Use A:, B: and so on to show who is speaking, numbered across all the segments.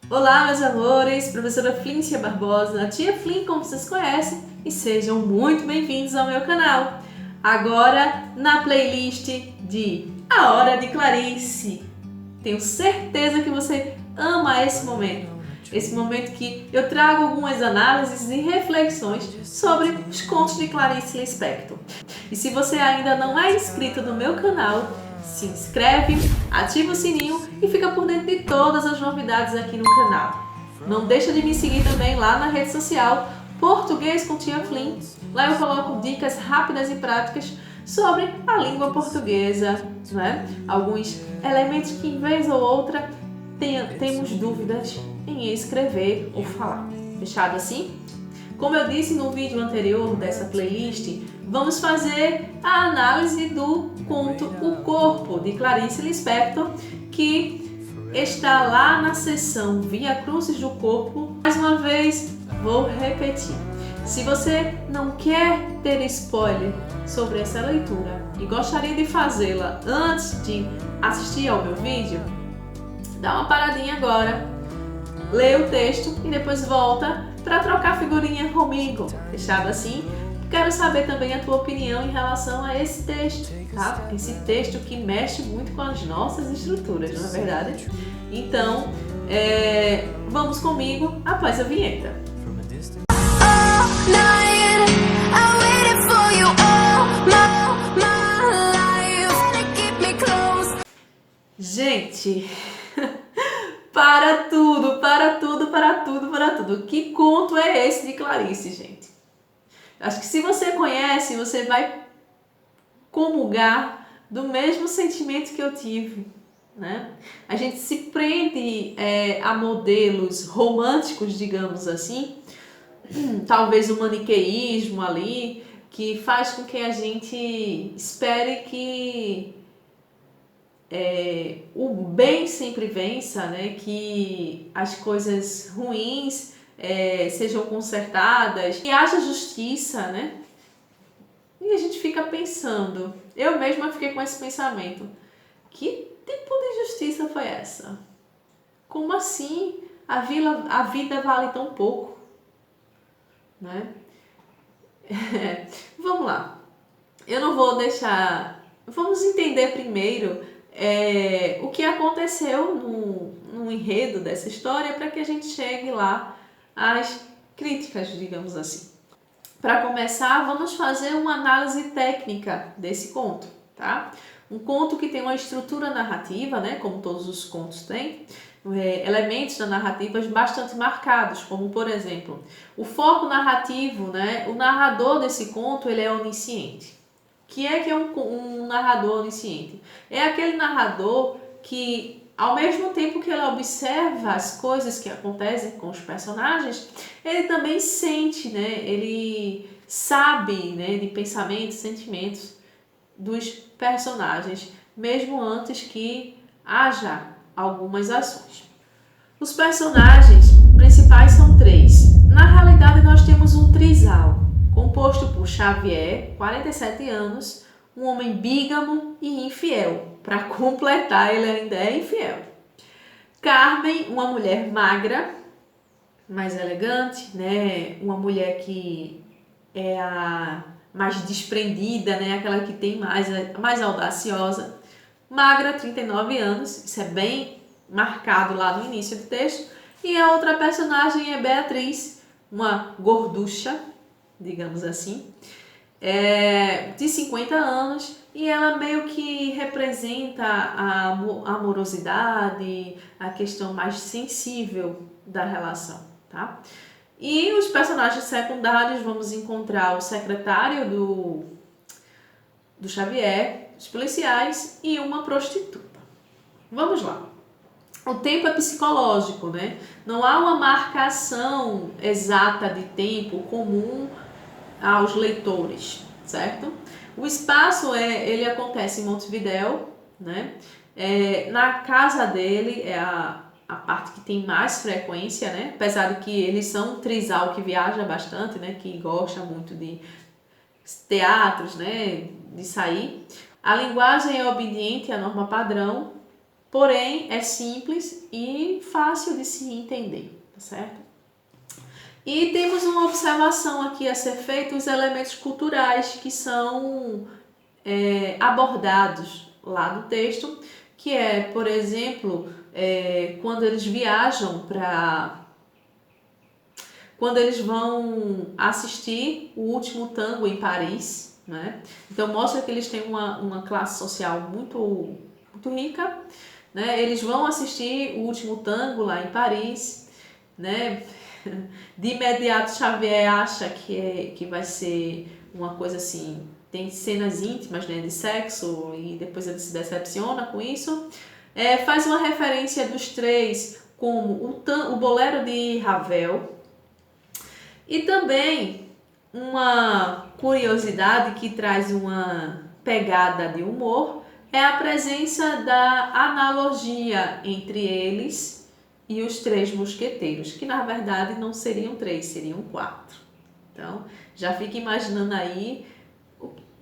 A: Olá, meus amores, professora Flíncia Barbosa, a tia Flin, como vocês conhecem, e sejam muito bem-vindos ao meu canal. Agora, na playlist de A Hora de Clarice. Tenho certeza que você ama esse momento que eu trago algumas análises e reflexões sobre os contos de Clarice Lispector. E se você ainda não é inscrito no meu canal, se inscreve, ativa o sininho e fica por dentro de todas as novidades aqui no canal. Não deixa de me seguir também lá na rede social Português com Tia Flin. Lá eu coloco dicas rápidas e práticas sobre a língua portuguesa, né? Alguns elementos que, em vez ou outra, temos dúvidas em escrever ou falar. Fechado assim? Como eu disse no vídeo anterior dessa playlist, vamos fazer a análise do conto O Corpo, de Clarice Lispector, que está lá na seção Via Crucis do Corpo. Mais uma vez, vou repetir. Se você não quer ter spoiler sobre essa leitura e gostaria de fazê-la antes de assistir ao meu vídeo, dá uma paradinha agora, lê o texto e depois volta para trocar figurinha comigo. Fechado assim? Quero saber também a tua opinião em relação a esse texto, tá? Esse texto que mexe muito com as nossas estruturas, não é verdade? Então, vamos comigo após a vinheta. Gente, para tudo, para tudo, para tudo, para tudo. Que conto é esse de Clarice, gente? Acho que se você conhece, você vai comungar do mesmo sentimento que eu tive, né? A gente se prende a modelos românticos, digamos assim, talvez o maniqueísmo ali, que faz com que a gente espere que o bem sempre vença, né? Que as coisas ruins sejam consertadas, que haja justiça, né? E a gente fica pensando, eu mesma fiquei com esse pensamento, que tipo de justiça foi essa? Como assim a vida vale tão pouco? Né? Vamos lá, eu não vou deixar, vamos entender primeiro o que aconteceu no enredo dessa história para que a gente chegue lá às críticas, digamos assim. Para começar, vamos fazer uma análise técnica desse conto, tá? Um conto que tem uma estrutura narrativa, né, como todos os contos têm, elementos da narrativa bastante marcados, como por exemplo, o foco narrativo, né? O narrador desse conto, ele é onisciente. Que é um narrador onisciente? É aquele narrador que, ao mesmo tempo que ele observa as coisas que acontecem com os personagens, ele também sente, né? Ele sabe, né, de pensamentos, sentimentos dos personagens, mesmo antes que haja algumas ações. Os personagens principais são três. Na realidade, nós temos um trisal, composto por Xavier, 47 anos, um homem bígamo e infiel. Para completar, ele ainda é infiel. Carmen, uma mulher magra, mais elegante, né? Uma mulher que é a mais desprendida, né? Aquela que tem mais audaciosa. Magra, 39 anos, isso é bem marcado lá no início do texto. E a outra personagem é Beatriz, uma gorducha, digamos assim, de 50 anos, e ela meio que representa a amorosidade, a questão mais sensível da relação, tá? E os personagens secundários, vamos encontrar o secretário do Xavier, os policiais e uma prostituta. Vamos lá. O tempo é psicológico, né? Não há uma marcação exata de tempo comum aos leitores, certo? O espaço ele acontece em Montevidéu, né? Na casa dele é a parte que tem mais frequência, né? Apesar de que eles são um trisal que viaja bastante, né? Que gosta muito de teatros, né? De sair. A linguagem é obediente à norma padrão, porém é simples e fácil de se entender, tá certo? E temos uma observação aqui a ser feita, os elementos culturais que são abordados lá no texto, que é, por exemplo, quando eles viajam quando eles vão assistir o último tango em Paris, né? Então mostra que eles têm uma classe social muito rica, né? Eles vão assistir o último tango lá em Paris, né? De imediato Xavier acha que vai ser uma coisa assim, tem cenas íntimas, né, de sexo, e depois ele se decepciona com isso. Faz uma referência dos três como o bolero de Ravel. E também uma curiosidade que traz uma pegada de humor é a presença da analogia entre eles e os três mosqueteiros, que na verdade não seriam três, seriam quatro. Então, já fica imaginando aí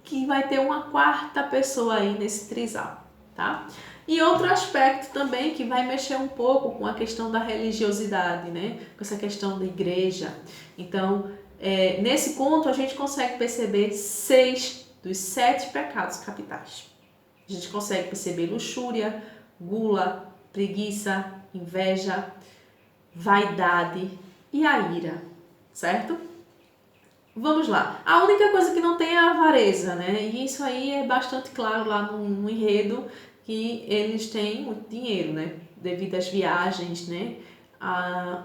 A: que vai ter uma quarta pessoa aí nesse trisal, tá? E outro aspecto também que vai mexer um pouco com a questão da religiosidade, né? Com essa questão da igreja. Então, nesse conto a gente consegue perceber 6 dos 7 pecados capitais. A gente consegue perceber luxúria, gula, preguiça, inveja, vaidade e a ira, certo? Vamos lá. A única coisa que não tem é a avareza, né? E isso aí é bastante claro lá no enredo, que eles têm muito dinheiro, né? Devido às viagens, né?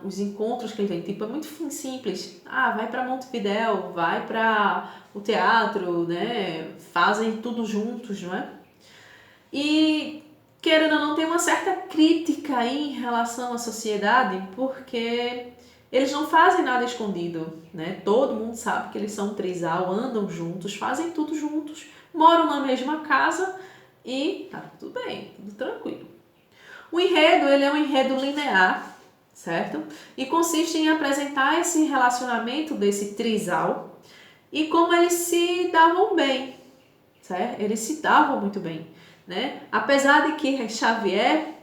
A: Os encontros que eles têm. Tipo, é muito simples. Vai para Montevidéu, vai para o teatro, né? Fazem tudo juntos, não é? E querendo ou não, tem uma certa crítica aí em relação à sociedade, porque eles não fazem nada escondido, né? Todo mundo sabe que eles são um trisal, andam juntos, fazem tudo juntos, moram na mesma casa e tá tudo bem, tudo tranquilo. O enredo, ele é um enredo linear, certo? E consiste em apresentar esse relacionamento desse trisal e como eles se davam bem, certo? Eles se davam muito bem, né? Apesar de que Xavier,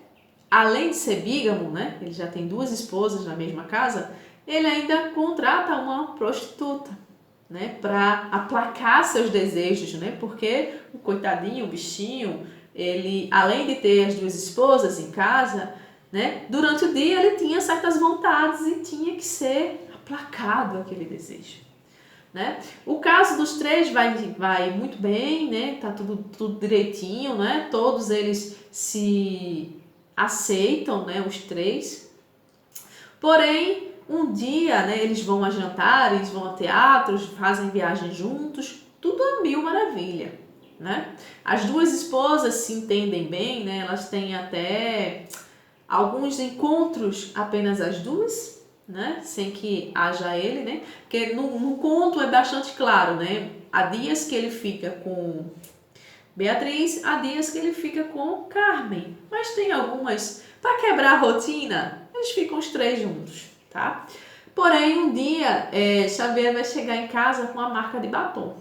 A: além de ser bígamo, né? Ele já tem 2 esposas na mesma casa, ele ainda contrata uma prostituta, né? Para aplacar seus desejos, né? Porque o coitadinho, o bichinho, ele, além de ter as 2 esposas em casa, né? Durante o dia ele tinha certas vontades e tinha que ser aplacado aquele desejo. Né? O caso dos 3 vai muito bem, né? Tá tudo direitinho, né? Todos eles se aceitam, né? Os 3. Porém, um dia, né? Eles vão a jantares, vão a teatros, fazem viagens juntos, tudo a mil maravilha, né? As 2 esposas se entendem bem, né? Elas têm até alguns encontros apenas as 2, né? Sem que haja ele, né? Porque no conto é bastante claro, né? Há dias que ele fica com Beatriz, há dias que ele fica com Carmen. Mas tem algumas, para quebrar a rotina, eles ficam os 3 juntos, tá? Porém, um dia, Xavier vai chegar em casa com a marca de batom.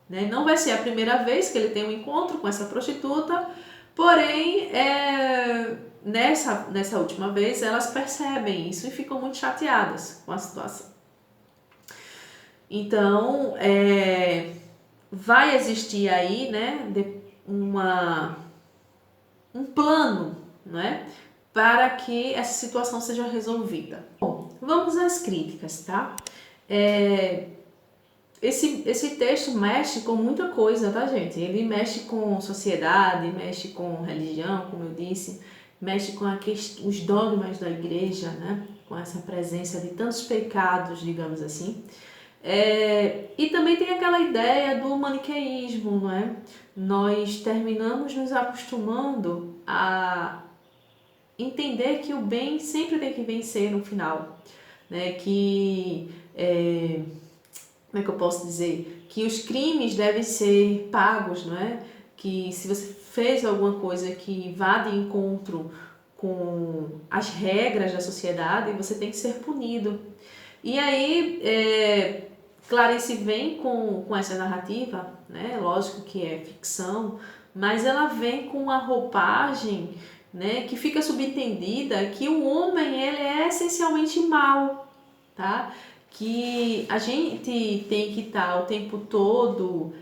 A: Né? Não vai ser a primeira vez que ele tem um encontro com essa prostituta, porém, nessa última vez, elas percebem isso e ficam muito chateadas com a situação. Então, vai existir aí, né, um plano, né, para que essa situação seja resolvida. Bom, vamos às críticas, tá? Esse texto mexe com muita coisa, tá, gente? Ele mexe com sociedade, mexe com religião, como eu disse, mexe com os dogmas da igreja, né? Com essa presença de tantos pecados, digamos assim. E também tem aquela ideia do maniqueísmo, não é? Nós terminamos nos acostumando a entender que o bem sempre tem que vencer no final, né? Como é que eu posso dizer? Que os crimes devem ser pagos, não é? Que se você fez alguma coisa que vá de encontro com as regras da sociedade, você tem que ser punido. E aí, Clarice vem com essa narrativa, né? Lógico que é ficção, mas ela vem com uma roupagem né, que fica subentendida que o homem ele é essencialmente mau, tá? Que a gente tem que estar o tempo todo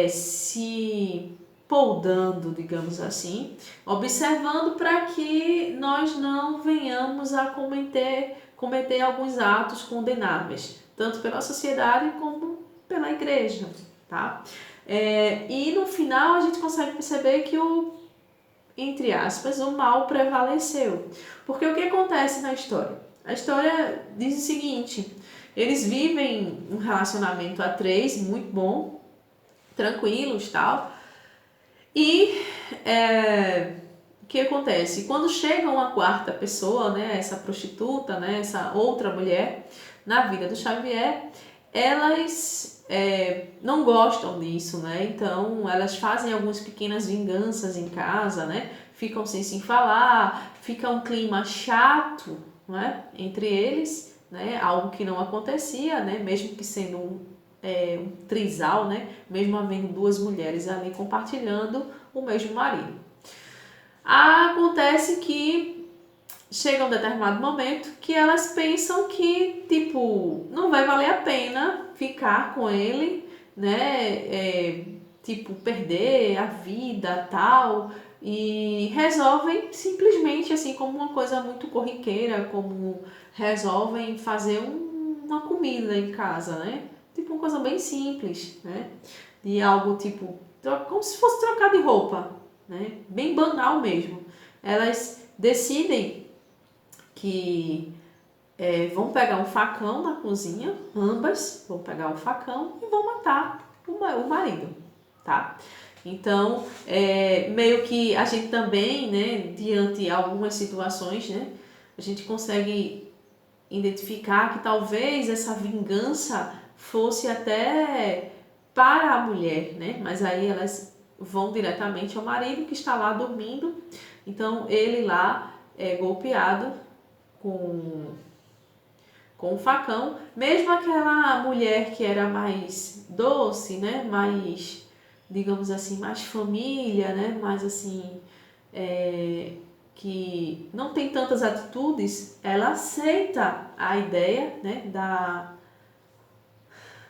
A: se poldando, digamos assim, observando para que nós não venhamos a cometer alguns atos condenáveis, tanto pela sociedade como pela igreja, tá? E no final a gente consegue perceber que entre aspas, o mal prevaleceu. Porque o que acontece na história? A história diz o seguinte: eles vivem um relacionamento a três, muito bom, tranquilos, tal. E o que acontece? Quando chega uma quarta pessoa, né, essa prostituta, né, essa outra mulher, na vida do Xavier, elas não gostam disso, né? Então elas fazem algumas pequenas vinganças em casa, né? Ficam sem se falar, fica um clima chato, né? Entre eles, né? Algo que não acontecia, né? Mesmo que sendo um trisal, né? Mesmo havendo duas mulheres ali compartilhando o mesmo marido. Acontece que chega um determinado momento que elas pensam que, tipo, não vai valer a pena ficar com ele, né? Tipo, perder a vida, tal, e resolvem simplesmente, assim, como uma coisa muito corriqueira, como resolvem fazer uma comida em casa, né? Tipo, uma coisa bem simples, né? De algo, tipo, como se fosse trocar de roupa, né? Bem banal mesmo. Elas decidem que vão pegar um facão na cozinha, ambas vão pegar um facão e vão matar o marido, tá? Então, meio que a gente também, né, diante de algumas situações, né, a gente consegue identificar que talvez essa vingança fosse até para a mulher, né? Mas aí elas vão diretamente ao marido que está lá dormindo. Então ele lá é golpeado com um facão. Mesmo aquela mulher que era mais doce, né? Mais, digamos assim, mais família, né? Mais assim, que não tem tantas atitudes, ela aceita a ideia, né?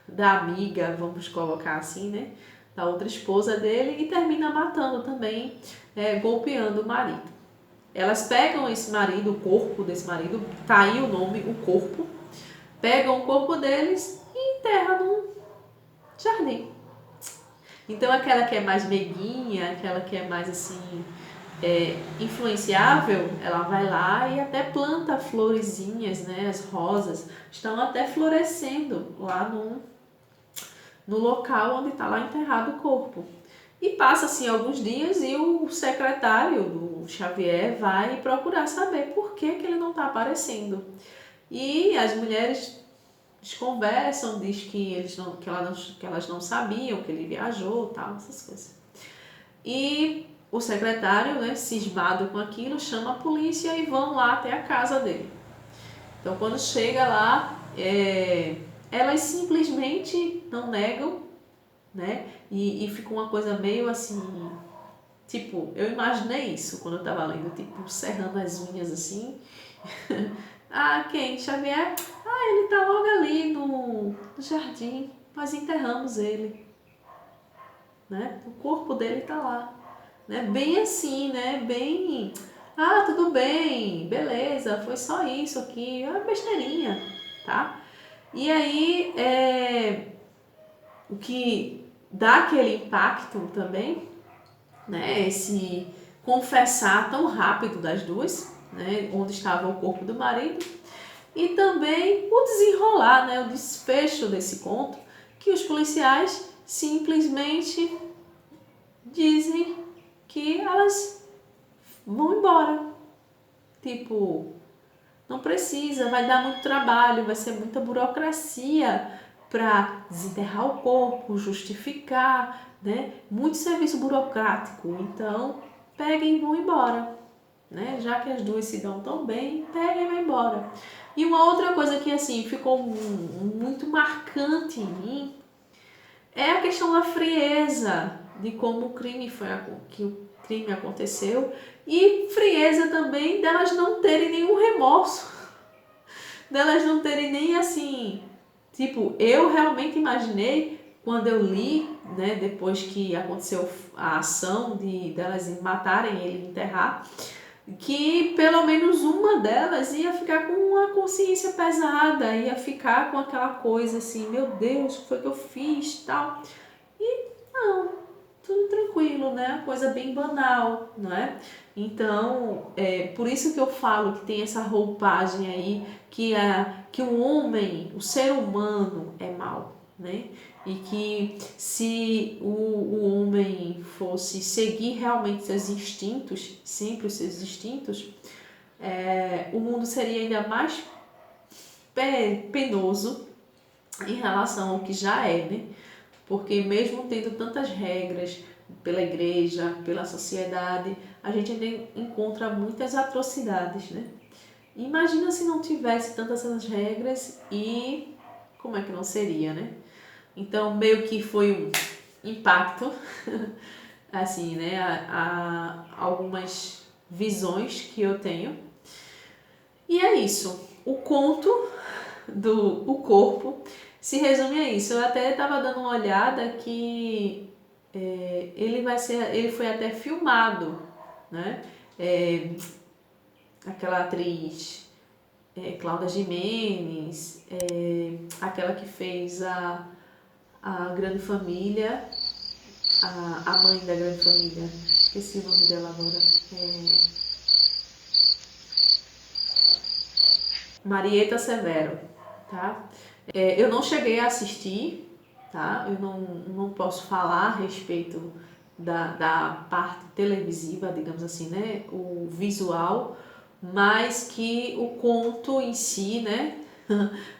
A: Da amiga, vamos colocar assim, né? Da outra esposa dele e termina matando também, golpeando o marido. Elas pegam esse marido, o corpo desse marido, tá aí o nome, o corpo, pegam o corpo deles e enterram num jardim. Então aquela que é mais meiguinha, aquela que é mais assim, influenciável, ela vai lá e até planta florezinhas, né? As rosas estão até florescendo lá no local onde está lá enterrado o corpo. E passa assim alguns dias e o secretário do Xavier vai procurar saber por que ele não está aparecendo. E as mulheres conversam, diz que elas não sabiam que ele viajou, tal, essas coisas. E o secretário, né, cismado com aquilo, chama a polícia e vão lá até a casa dele. Então quando chega lá, elas simplesmente não negam, né? E fica uma coisa meio assim, tipo, eu imaginei isso quando eu tava lendo, tipo, serrando as unhas assim. Ah, quem? Xavier? Ah, ele tá logo ali no jardim, nós enterramos ele, né? O corpo dele tá lá, né? Bem assim, né? Bem, ah, tudo bem, beleza, foi só isso aqui, é uma besteirinha, tá? E aí, o que dá aquele impacto também, né? Esse confessar tão rápido das duas, né? Onde estava o corpo do marido, e também o desenrolar, né? O desfecho desse conto, que os policiais simplesmente dizem que elas vão embora. Tipo, não precisa, vai dar muito trabalho, vai ser muita burocracia para desenterrar o corpo, justificar, né? Muito serviço burocrático. Então, peguem e vão embora, né? Já que as duas se dão tão bem, peguem e vão embora. E uma outra coisa que assim ficou muito marcante em mim é a questão da frieza de como o crime foi crime aconteceu, e frieza também delas não terem nenhum remorso, delas não terem nem assim, tipo, eu realmente imaginei quando eu li, né, depois que aconteceu a ação de delas matarem ele e enterrar, que pelo menos uma delas ia ficar com uma consciência pesada, ia ficar com aquela coisa assim, meu Deus, o que foi que eu fiz, tal. E não, tudo tranquilo, né? Coisa bem banal, não é? Então, por isso que eu falo que tem essa roupagem aí, que o homem, o ser humano é mau, né? E que se o homem fosse seguir realmente seus instintos, sempre os seus instintos, o mundo seria ainda mais penoso em relação ao que já é, né? Porque mesmo tendo tantas regras pela igreja, pela sociedade, a gente ainda encontra muitas atrocidades, né? Imagina se não tivesse tantas essas regras e como é que não seria, né? Então, meio que foi um impacto, assim, né? A algumas visões que eu tenho. E é isso. O conto do O Corpo se resume a isso. Eu até estava dando uma olhada que ele foi até filmado, né? Aquela atriz Cláudia Gimenez, aquela que fez a Grande Família, a mãe da Grande Família, esqueci o nome dela agora, Marieta Severo, tá? Eu não cheguei a assistir, tá? Eu não posso falar a respeito da parte televisiva, digamos assim, né? O visual, mas que o conto em si, né?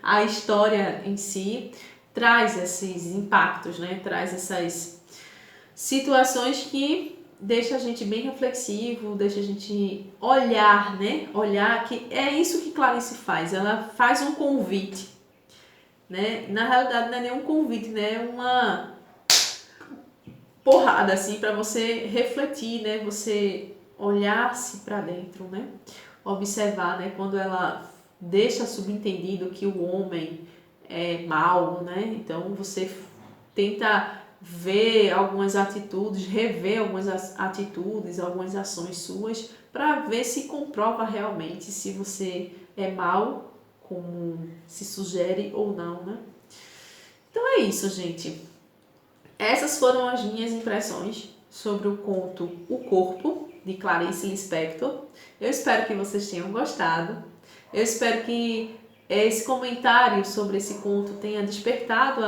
A: A história em si traz esses impactos, né? Traz essas situações que deixa a gente bem reflexivo, deixa a gente olhar, né? Olhar, que é isso que Clarice faz. Ela faz um convite, né? Na realidade não é nenhum convite, né? É uma porrada assim para você refletir, né? Você olhar-se para dentro, né? Observar, né? Quando ela deixa subentendido que o homem é mau, né? Então você tenta ver algumas atitudes, rever algumas atitudes, algumas ações suas, para ver se comprova realmente se você é mau, como se sugere ou não, né? Então é isso, gente. Essas foram as minhas impressões sobre o conto O Corpo, de Clarice Lispector. Eu espero que vocês tenham gostado. Eu espero que esse comentário sobre esse conto tenha despertado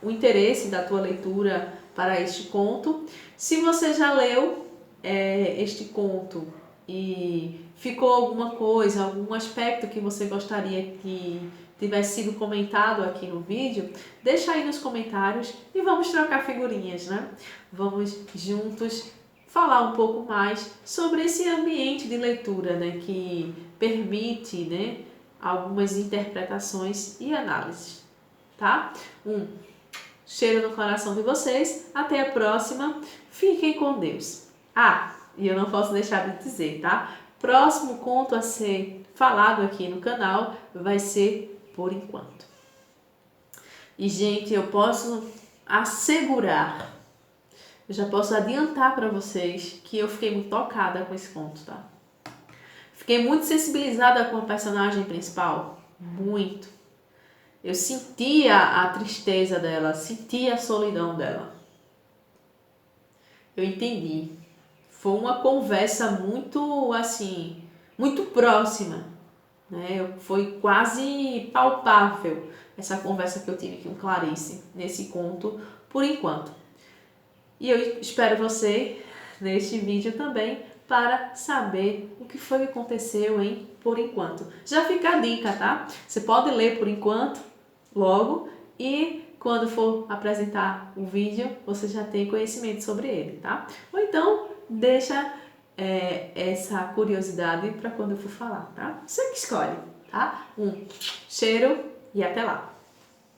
A: o interesse da tua leitura para este conto. Se você já leu este conto e ficou alguma coisa, algum aspecto que você gostaria que tivesse sido comentado aqui no vídeo, deixa aí nos comentários e vamos trocar figurinhas, né? Vamos juntos falar um pouco mais sobre esse ambiente de leitura, né, que permite, né, algumas interpretações e análises, tá? Um cheiro no coração de vocês, até a próxima, fiquem com Deus. E eu não posso deixar de dizer, tá? Próximo conto a ser falado aqui no canal vai ser Por Enquanto. E, gente, eu posso assegurar, eu já posso adiantar para vocês que eu fiquei muito tocada com esse conto, tá? Fiquei muito sensibilizada com a personagem principal, muito. Eu sentia a tristeza dela, sentia a solidão dela. Eu entendi. Foi uma conversa muito, assim, muito próxima, né? Foi quase palpável essa conversa que eu tive com Clarice nesse conto, Por Enquanto. E eu espero você neste vídeo também para saber o que foi que aconteceu em Por Enquanto. Já fica a dica, tá? Você pode ler Por Enquanto logo e quando for apresentar o vídeo, você já tem conhecimento sobre ele, tá? Ou então, deixa essa curiosidade para quando eu for falar, tá? Você que escolhe, tá? Um cheiro e até lá!